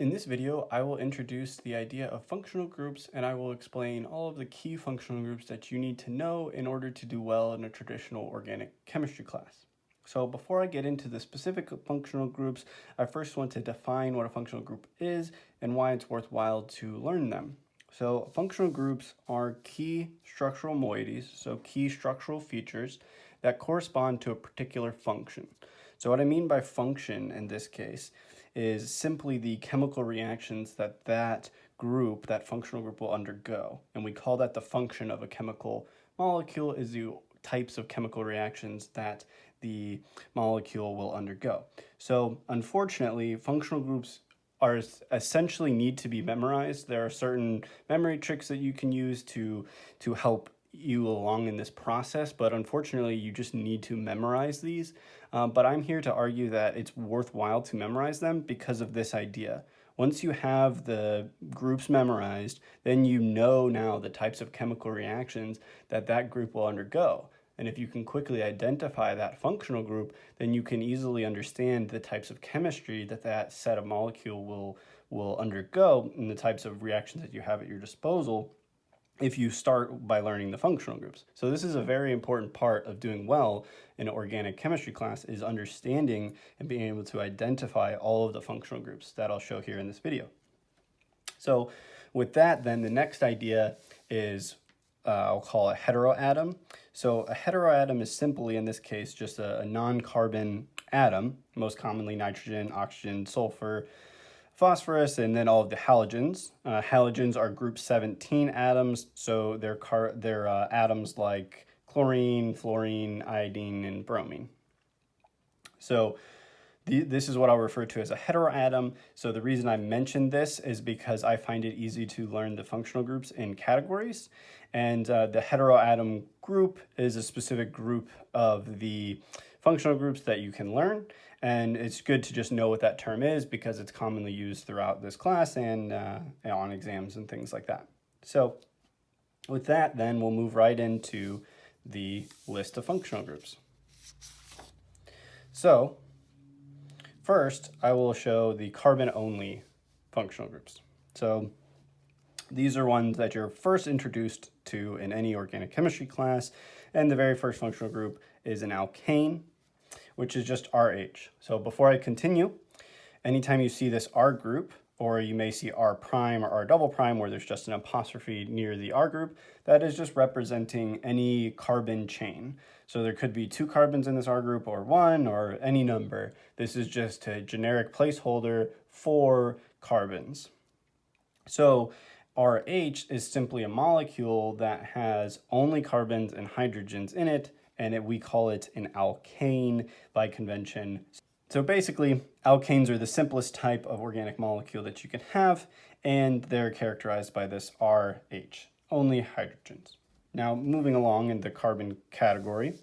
In this video, I will introduce the idea of functional groups, and I will explain all of the key functional groups that you need to know in order to do well in a traditional organic chemistry class. So before I get into the specific functional groups, I first want to define what a functional group is and why it's worthwhile to learn them. So functional groups are key structural moieties, so key structural features that correspond to a particular function. So what I mean by function in this case is simply the chemical reactions that group, that functional group, will undergo. And we call that the function of a chemical molecule, is the types of chemical reactions that the molecule will undergo. So unfortunately, functional groups are essentially need to be memorized. There are certain memory tricks that you can use to help you along in this process, but unfortunately you just need to memorize these. But I'm here to argue that it's worthwhile to memorize them because of this idea. Once you have the groups memorized, then you know now the types of chemical reactions that group will undergo. And if you can quickly identify that functional group, then you can easily understand the types of chemistry that set of molecule will undergo and the types of reactions that you have at your disposal if you start by learning the functional groups. So this is a very important part of doing well in an organic chemistry class, is understanding and being able to identify all of the functional groups that I'll show here in this video. So with that, then the next idea is I'll call a heteroatom. So a heteroatom is simply, in this case, just a non-carbon atom, most commonly nitrogen, oxygen, sulfur, phosphorus, and then all of the halogens. Halogens are group 17 atoms, so they're atoms like chlorine, fluorine, iodine, and bromine. So this is what I'll refer to as a heteroatom. So the reason I mentioned this is because I find it easy to learn the functional groups in categories. And the heteroatom group is a specific group of the functional groups that you can learn. And it's good to just know what that term is because it's commonly used throughout this class and on exams and things like that. So with that, then we'll move right into the list of functional groups. So first, I will show the carbon-only functional groups. So these are ones that you're first introduced to in any organic chemistry class. And the very first functional group is an alkane, which is just RH. So before I continue, anytime you see this R group, or you may see R prime or R double prime where there's just an apostrophe near the R group, that is just representing any carbon chain. So there could be 2 carbons in this R group or 1 or any number. This is just a generic placeholder for carbons. So RH is simply a molecule that has only carbons and hydrogens in it, and we call it an alkane by convention. So basically, alkanes are the simplest type of organic molecule that you can have, and they're characterized by this RH, only hydrogens. Now, moving along in the carbon category,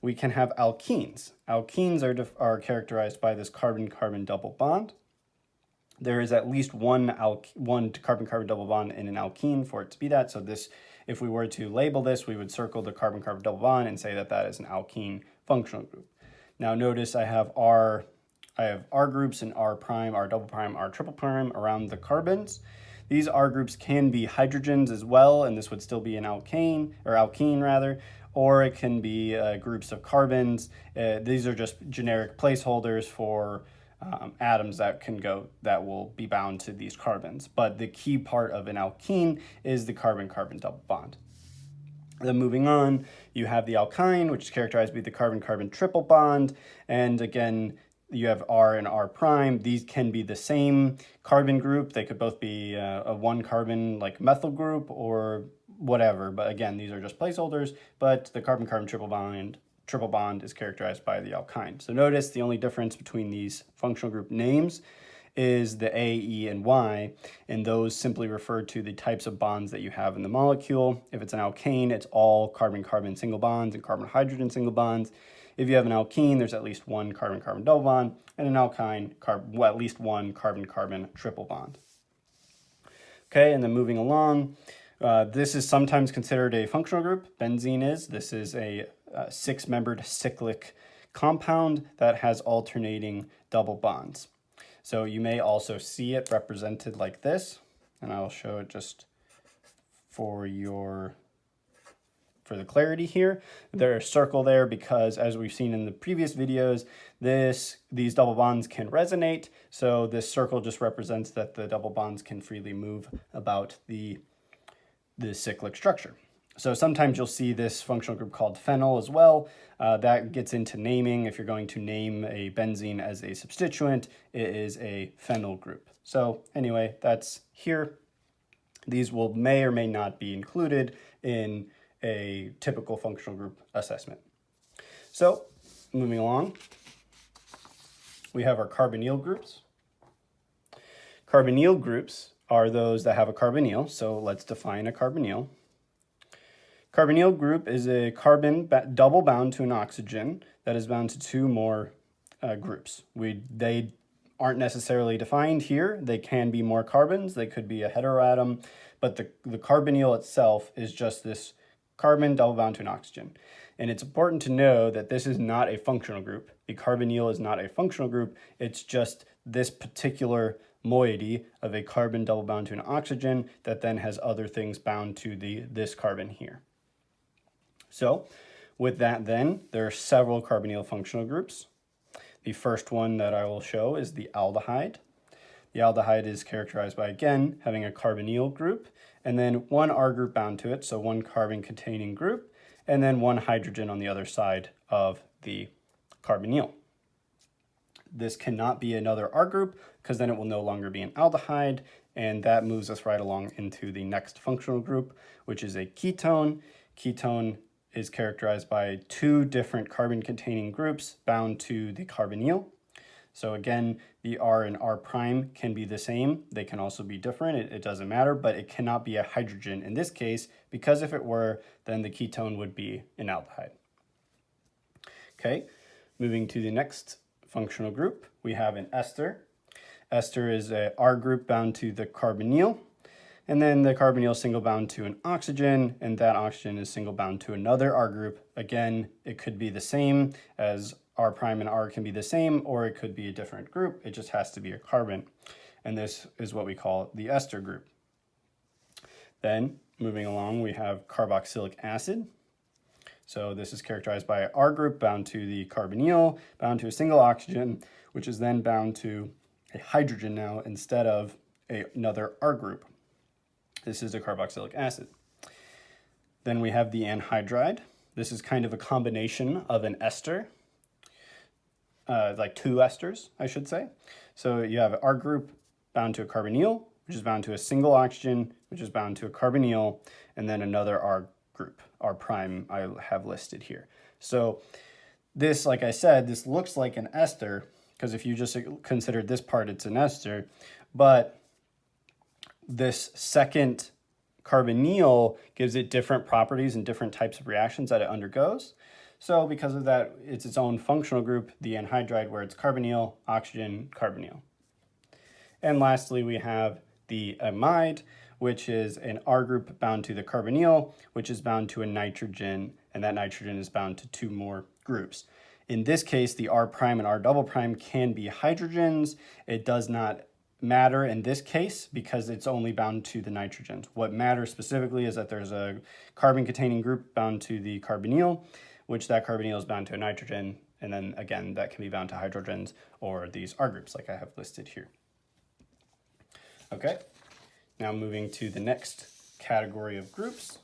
we can have alkenes. Alkenes are characterized by this carbon-carbon double bond. There is at least one carbon-carbon double bond in an alkene for it to be that. So this, if we were to label this, we would circle the carbon-carbon double bond and say that that is an alkene functional group. Now notice I have R groups and R prime, R double prime, R triple prime around the carbons. These R groups can be hydrogens as well, and this would still be an alkane, or alkene rather, or it can be groups of carbons. These are just generic placeholders for atoms that will be bound to these carbons. But the key part of an alkene is the carbon-carbon double bond. Then moving on, you have the alkyne, which is characterized by the carbon-carbon triple bond. And again, you have R and R prime. These can be the same carbon group. They could both be a 1 carbon like methyl group or whatever. But again, these are just placeholders. But the carbon-carbon triple bond is characterized by the alkyne. So notice the only difference between these functional group names is the A, E, and Y, and those simply refer to the types of bonds that you have in the molecule. If it's an alkane, it's all carbon-carbon single bonds and carbon-hydrogen single bonds. If you have an alkene, there's at least 1 carbon-carbon double bond, and an alkyne, at least 1 carbon-carbon triple bond. Okay, and then moving along, this is sometimes considered a functional group. Benzene is. This is a 6-membered cyclic compound that has alternating double bonds. So you may also see it represented like this, and I'll show it just for the clarity here. There's a circle there because, as we've seen in the previous videos, these double bonds can resonate. So this circle just represents that the double bonds can freely move about the cyclic structure. So sometimes you'll see this functional group called phenyl as well. That gets into naming. If you're going to name a benzene as a substituent, it is a phenyl group. So anyway, that's here. These may or may not be included in a typical functional group assessment. So moving along, we have our carbonyl groups. Carbonyl groups are those that have a carbonyl. So let's define a carbonyl. Carbonyl group is a carbon double bound to an oxygen that is bound to two more groups. They aren't necessarily defined here. They can be more carbons. They could be a heteroatom, but the carbonyl itself is just this carbon double bound to an oxygen. And it's important to know that this is not a functional group. A carbonyl is not a functional group. It's just this particular moiety of a carbon double bound to an oxygen that then has other things bound to this carbon here. So with that then, there are several carbonyl functional groups. The first one that I will show is the aldehyde. The aldehyde is characterized by, again, having a carbonyl group and then one R group bound to it, so one carbon containing group, and then one hydrogen on the other side of the carbonyl. This cannot be another R group because then it will no longer be an aldehyde, and that moves us right along into the next functional group, which is a ketone. Ketone is characterized by two different carbon containing groups bound to the carbonyl. So again, the R and R prime can be the same. They can also be different. It doesn't matter, but it cannot be a hydrogen in this case, because if it were, then the ketone would be an aldehyde. Okay, moving to the next functional group, we have an ester. Ester is a R group bound to the carbonyl, and then the carbonyl is single bound to an oxygen, and that oxygen is single bound to another R group. Again, it could be the same as R prime and R can be the same, or it could be a different group. It just has to be a carbon. And this is what we call the ester group. Then moving along, we have carboxylic acid. So this is characterized by an R group bound to the carbonyl, bound to a single oxygen, which is then bound to a hydrogen now instead of another R group. This is a carboxylic acid. Then we have the anhydride. This is kind of a combination of an ester, like two esters, I should say. So you have an R group bound to a carbonyl, which is bound to a single oxygen, which is bound to a carbonyl, and then another R group, R prime, I have listed here. So this, like I said, this looks like an ester, because if you just consider this part, it's an ester, but this second carbonyl gives it different properties and different types of reactions that it undergoes. So because of that, it's its own functional group, the anhydride, where it's carbonyl, oxygen, carbonyl. And lastly, we have the amide, which is an R group bound to the carbonyl, which is bound to a nitrogen, and that nitrogen is bound to two more groups. In this case, the R prime and R double prime can be hydrogens. It does not matter in this case because it's only bound to the nitrogens. What matters specifically is that there's a carbon containing group bound to the carbonyl, which that carbonyl is bound to a nitrogen, and then again that can be bound to hydrogens or these R groups like I have listed here. Okay, now moving to the next category of groups.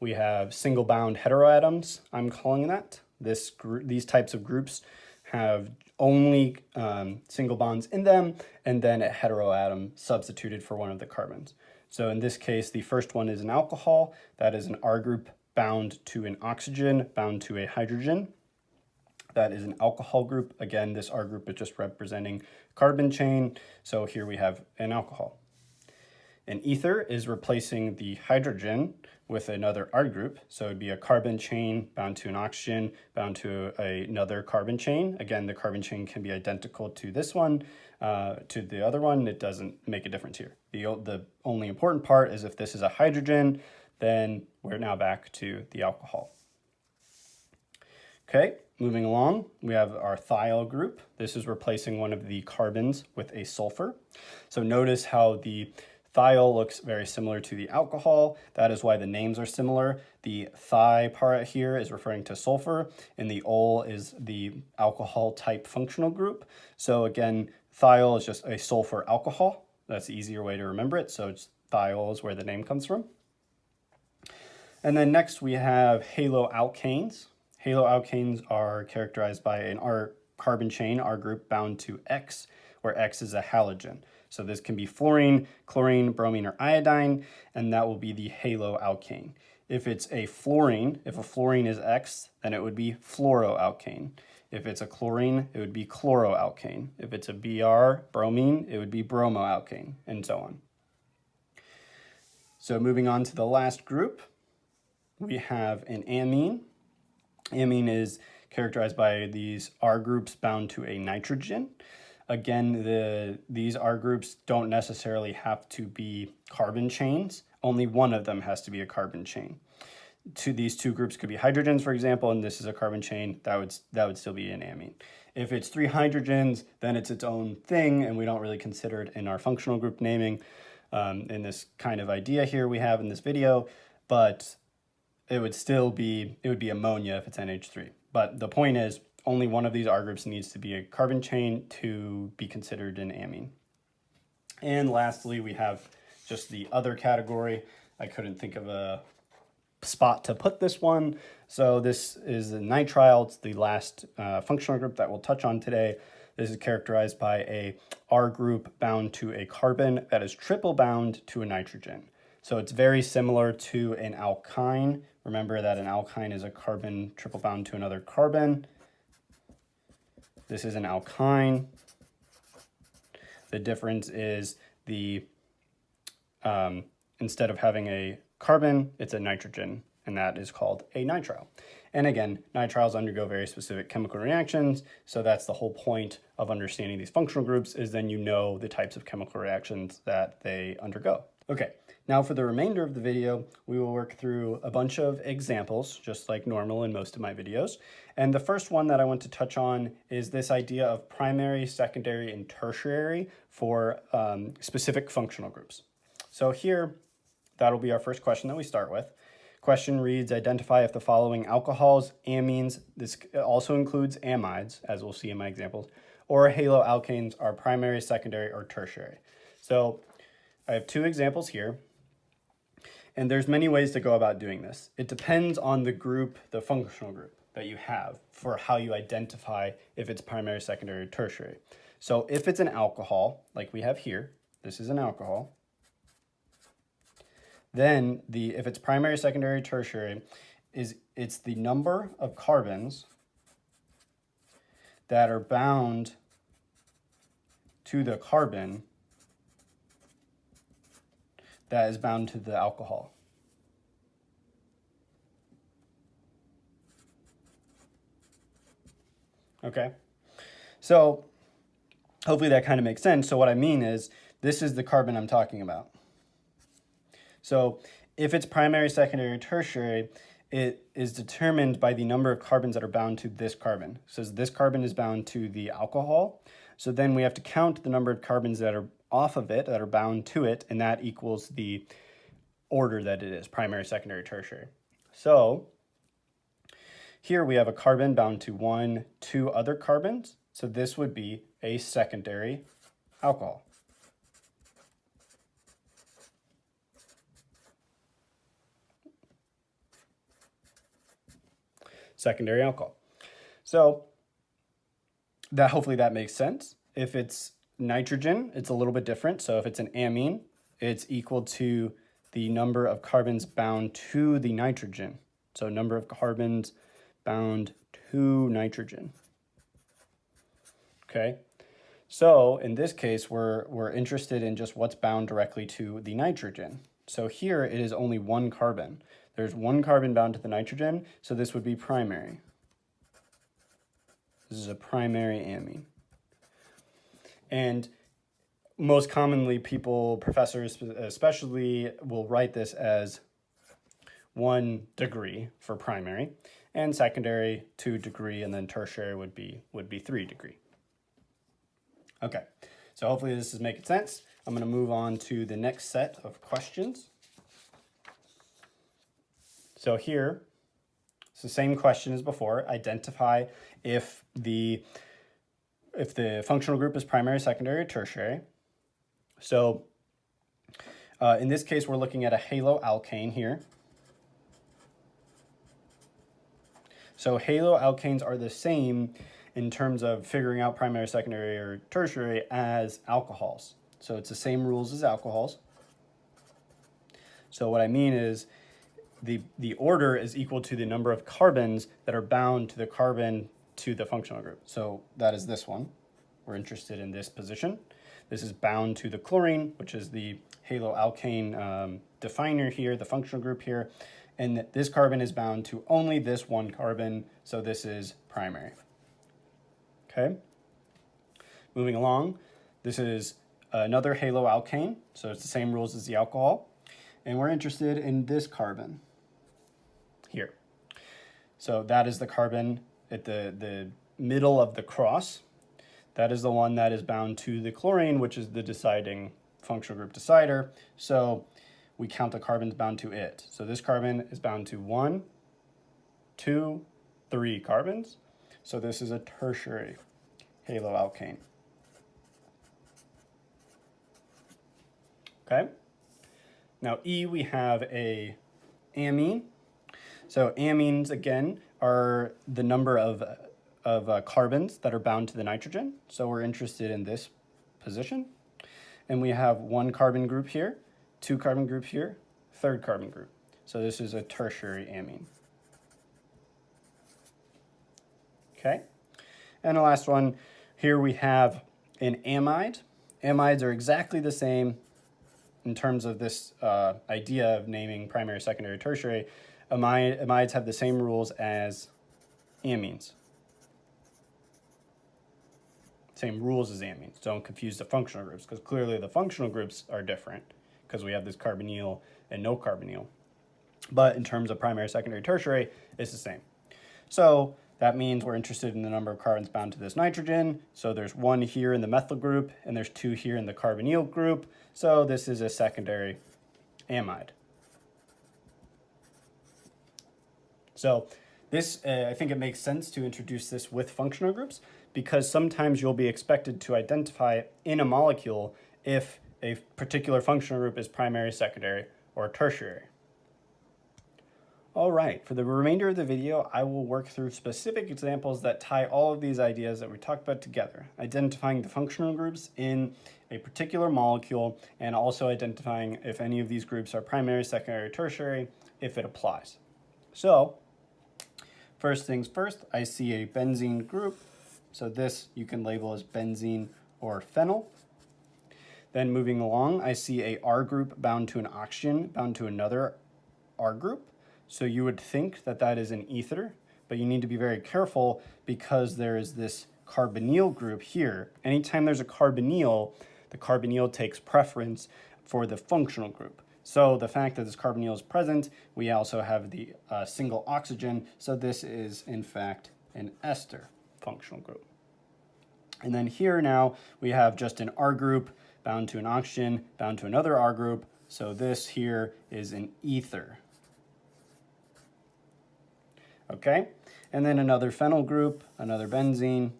We have single bound heteroatoms, I'm calling that. These types of groups have only single bonds in them, and then a heteroatom substituted for one of the carbons. So in this case, the first one is an alcohol. That is an R group bound to an oxygen, bound to a hydrogen. That is an alcohol group. Again, this R group is just representing carbon chain. So here we have an alcohol. An ether is replacing the hydrogen with another R group. So it'd be a carbon chain bound to an oxygen, bound to another carbon chain. Again, the carbon chain can be identical to this one, to the other one. It doesn't make a difference here. The only important part is if this is a hydrogen, then we're now back to the alcohol. Okay, moving along, we have our thiol group. This is replacing one of the carbons with a sulfur. So notice how the thiol looks very similar to the alcohol. That is why the names are similar. The thi part here is referring to sulfur, and the ol is the alcohol type functional group. So again, thiol is just a sulfur alcohol. That's the easier way to remember it. So it's thiol is where the name comes from. And then next we have haloalkanes. Haloalkanes are characterized by an R carbon chain, R group bound to X, where X is a halogen. So this can be fluorine, chlorine, bromine, or iodine, and that will be the haloalkane. If it's a fluorine, if a fluorine is X, then it would be fluoroalkane. If it's a chlorine, it would be chloroalkane. If it's a Br, bromine, it would be bromoalkane, and so on. So moving on to the last group, we have an amine. Amine is characterized by these R groups bound to a nitrogen. Again, these R groups don't necessarily have to be carbon chains. Only one of them has to be a carbon chain. These two groups could be hydrogens, for example, and this is a carbon chain. That would still be an amine. If it's 3 hydrogens, then it's its own thing, and we don't really consider it in our functional group naming in this kind of idea here we have in this video, but it would be ammonia if it's NH3. But the point is, only one of these R groups needs to be a carbon chain to be considered an amine. And lastly, we have just the other category. I couldn't think of a spot to put this one. So this is the nitrile. It's the last functional group that we'll touch on today. This is characterized by a R group bound to a carbon that is triple bound to a nitrogen. So it's very similar to an alkyne. Remember that an alkyne is a carbon triple bound to another carbon. This is an alkyne. The difference is instead of having a carbon, it's a nitrogen, and that is called a nitrile. And again, nitriles undergo very specific chemical reactions, so that's the whole point of understanding these functional groups, is then you know the types of chemical reactions that they undergo. Okay, now for the remainder of the video, we will work through a bunch of examples, just like normal in most of my videos. And the first one that I want to touch on is this idea of primary, secondary, and tertiary for specific functional groups. So here, that'll be our first question that we start with. Question reads, identify if the following alcohols, amines, this also includes amides, as we'll see in my examples, or haloalkanes are primary, secondary, or tertiary. So I have 2 examples here, and there's many ways to go about doing this. It depends on the group, the functional group that you have for how you identify if it's primary, secondary, or tertiary. So if it's an alcohol, like we have here, this is an alcohol, then if it's primary, secondary, tertiary, it's the number of carbons that are bound to the carbon that is bound to the alcohol. Okay, so hopefully that kind of makes sense. So what I mean is, this is the carbon I'm talking about. So if it's primary, secondary, or tertiary, it is determined by the number of carbons that are bound to this carbon. So this carbon is bound to the alcohol. So then we have to count the number of carbons that are off of it, that are bound to it, and that equals the order that it is, primary, secondary, tertiary. So here we have a carbon bound to 2 other carbons. So this would be a secondary alcohol. Secondary alcohol. So hopefully that makes sense. If it's nitrogen, it's a little bit different. So if it's an amine, it's equal to the number of carbons bound to the nitrogen. So number of carbons bound to nitrogen. Okay. So in this case, we're interested in just what's bound directly to the nitrogen. So here it is only 1 carbon. There's 1 carbon bound to the nitrogen, so this would be primary. This is a primary amine. And most commonly professors especially, will write this as 1 degree for primary. and secondary 2 degree, and then tertiary would be 3 degree. Okay, so hopefully this is making sense. I'm going to move on to the next set of questions. So here, it's the same question as before. Identify if the functional group is primary, secondary, or tertiary. So in this case, we're looking at a haloalkane here. So haloalkanes are the same in terms of figuring out primary, secondary, or tertiary as alcohols. So it's the same rules as alcohols. So what I mean is the order is equal to the number of carbons that are bound to the carbon to the functional group. So that is this one. We're interested in this position. This is bound to the chlorine, which is the haloalkane definer here, the functional group here. And this carbon is bound to only this one carbon, so this is primary. Okay. Moving along, this is another haloalkane, so it's the same rules as the alcohol. And we're interested in this carbon here. So that is the carbon at the middle of the cross. That is the one that is bound to the chlorine, which is the deciding functional group decider. So we count the carbons bound to it. So this carbon is bound to 1, 2, 3 carbons. So this is a tertiary haloalkane. Okay. Now E, we have a amine. So amines, again, are the number of carbons that are bound to the nitrogen. So we're interested in this position. And we have 1 carbon group here, 2 carbon group here, 3rd carbon group. So this is a tertiary amine. Okay. And the last one, here we have an amide. Amides are exactly the same in terms of this idea of naming primary, secondary, tertiary. Amides have the same rules as amines. Same rules as amines. Don't confuse the functional groups, because clearly the functional groups are different because we have this carbonyl and no carbonyl. But in terms of primary, secondary, tertiary, it's the same. So that means we're interested in the number of carbons bound to this nitrogen. So there's 1 here in the methyl group, and there's 2 here in the carbonyl group. So this is a secondary amide. So this, I think it makes sense to introduce this with functional groups, because sometimes you'll be expected to identify in a molecule if a particular functional group is primary, secondary, or tertiary. All right, for the remainder of the video, I will work through specific examples that tie all of these ideas that we talked about together, identifying the functional groups in a particular molecule, and also identifying if any of these groups are primary, secondary, tertiary, if it applies. So, first things first, I see a benzene group. So this you can label as benzene or phenyl. Then moving along, I see a R group bound to an oxygen, bound to another R group. So you would think that that is an ether, but you need to be very careful because there is this carbonyl group here. Anytime there's a carbonyl, the carbonyl takes preference for the functional group. So the fact that this carbonyl is present, we also have the single oxygen. So this is, in fact, an ester functional group. And then here now we have just an R group bound to an oxygen, bound to another R group. So this here is an ether. Okay, and then another phenyl group, another benzene.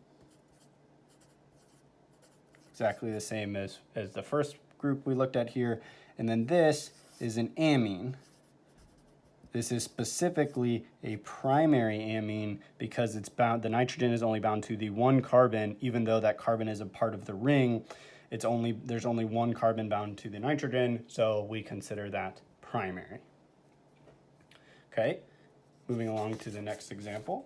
Exactly the same as the first group we looked at here. And then this is an amine. This is specifically a primary amine because it's bound, the nitrogen is only bound to the 1 carbon, even though that carbon is a part of the ring. There's only 1 carbon bound to the nitrogen, so we consider that primary. Okay, moving along to the next example.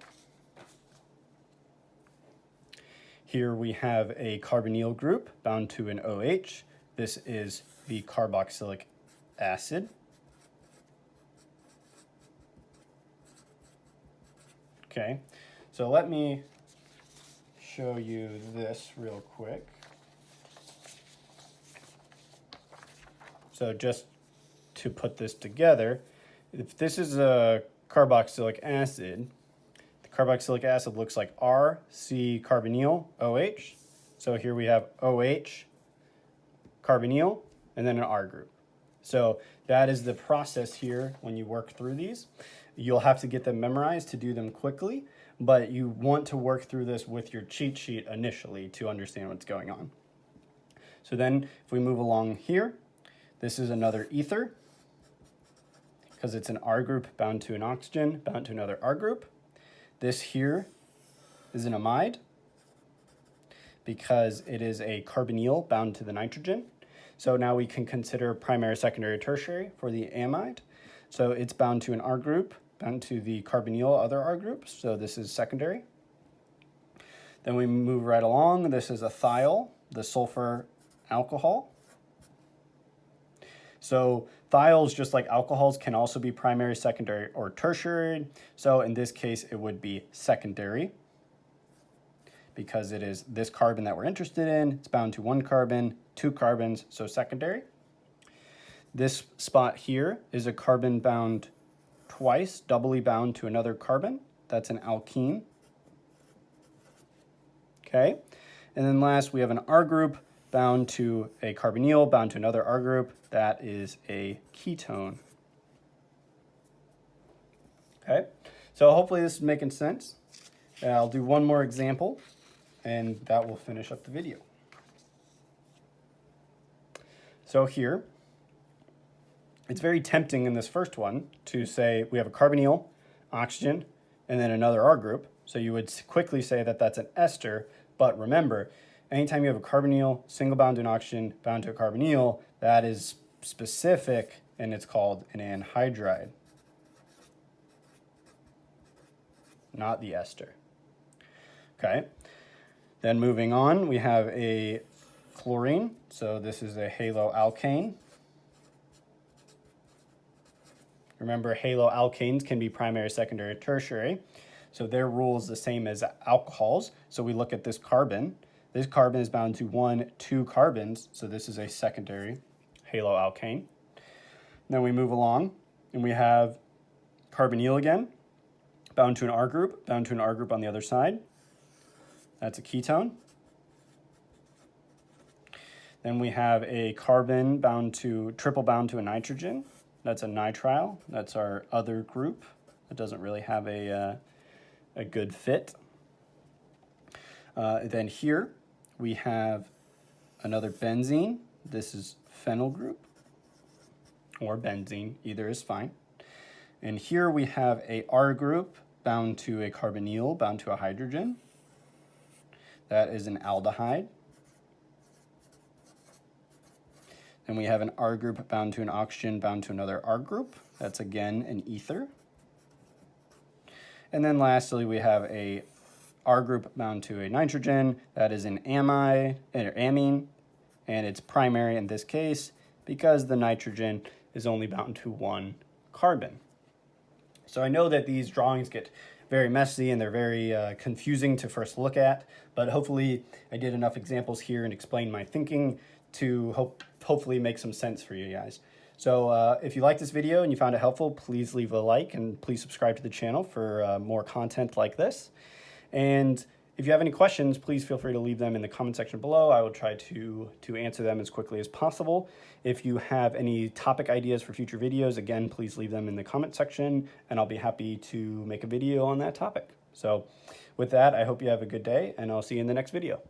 Here we have a carbonyl group bound to an OH. This is the carboxylic acid. Okay, so let me show you this real quick. So just to put this together, if this is a carboxylic acid, Carboxylic acid looks like R, C, carbonyl, OH. So here we have OH, carbonyl, and then an R group. So that is the process here when you work through these. You'll have to get them memorized to do them quickly, but you want to work through this with your cheat sheet initially to understand what's going on. So then if we move along here, this is another ether because it's an R group bound to an oxygen, bound to another R group. This here is an amide because it is a carbonyl bound to the nitrogen. So now we can consider primary, secondary, tertiary for the amide. So it's bound to an R group, bound to the carbonyl other R groups. So this is secondary. Then we move right along. This is a thiol, the sulfur alcohol. So thiols, just like alcohols, can also be primary, secondary, or tertiary. So in this case, it would be secondary because it is this carbon that we're interested in. It's bound to one carbon, 2 carbons, so secondary. This spot here is a carbon bound twice, doubly bound to another carbon. That's an alkene. Okay, and then last we have an R group bound to a carbonyl, bound to another R group. That is a ketone. Okay, so hopefully this is making sense. I'll do one more example, and that will finish up the video. So here, it's very tempting in this first one to say we have a carbonyl, oxygen, and then another R group. So you would quickly say that that's an ester, but remember, anytime you have a carbonyl, single bound to an oxygen, bound to a carbonyl, that is specific and it's called an anhydride, not the ester. Okay, then moving on, we have a chlorine. So this is a haloalkane. Remember, haloalkanes can be primary, secondary, tertiary. So their rule is the same as alcohols. So we look at this carbon. This carbon is bound to 1, 2 carbons. So this is a secondary haloalkane. Then we move along and we have carbonyl again, bound to an R group, bound to an R group on the other side. That's a ketone. Then we have a carbon triple bound to a nitrogen. That's a nitrile. That's our other group. It doesn't really have a good fit. Then here we have another benzene. This is phenyl group or benzene, either is fine. And here we have a R group bound to a carbonyl, bound to a hydrogen. That is an aldehyde. Then we have an R group bound to an oxygen, bound to another R group. That's again an ether. And then lastly, we have a R group bound to a nitrogen. That is an amide, or amine, and it's primary in this case because the nitrogen is only bound to 1 carbon. So I know that these drawings get very messy and they're very confusing to first look at, but hopefully I did enough examples here and explain my thinking to hopefully make some sense for you guys. So if you like this video and you found it helpful, please leave a like and please subscribe to the channel for more content like this. And if you have any questions, please feel free to leave them in the comment section below. I will try to answer them as quickly as possible. If you have any topic ideas for future videos, again, please leave them in the comment section and I'll be happy to make a video on that topic. So with that, I hope you have a good day and I'll see you in the next video.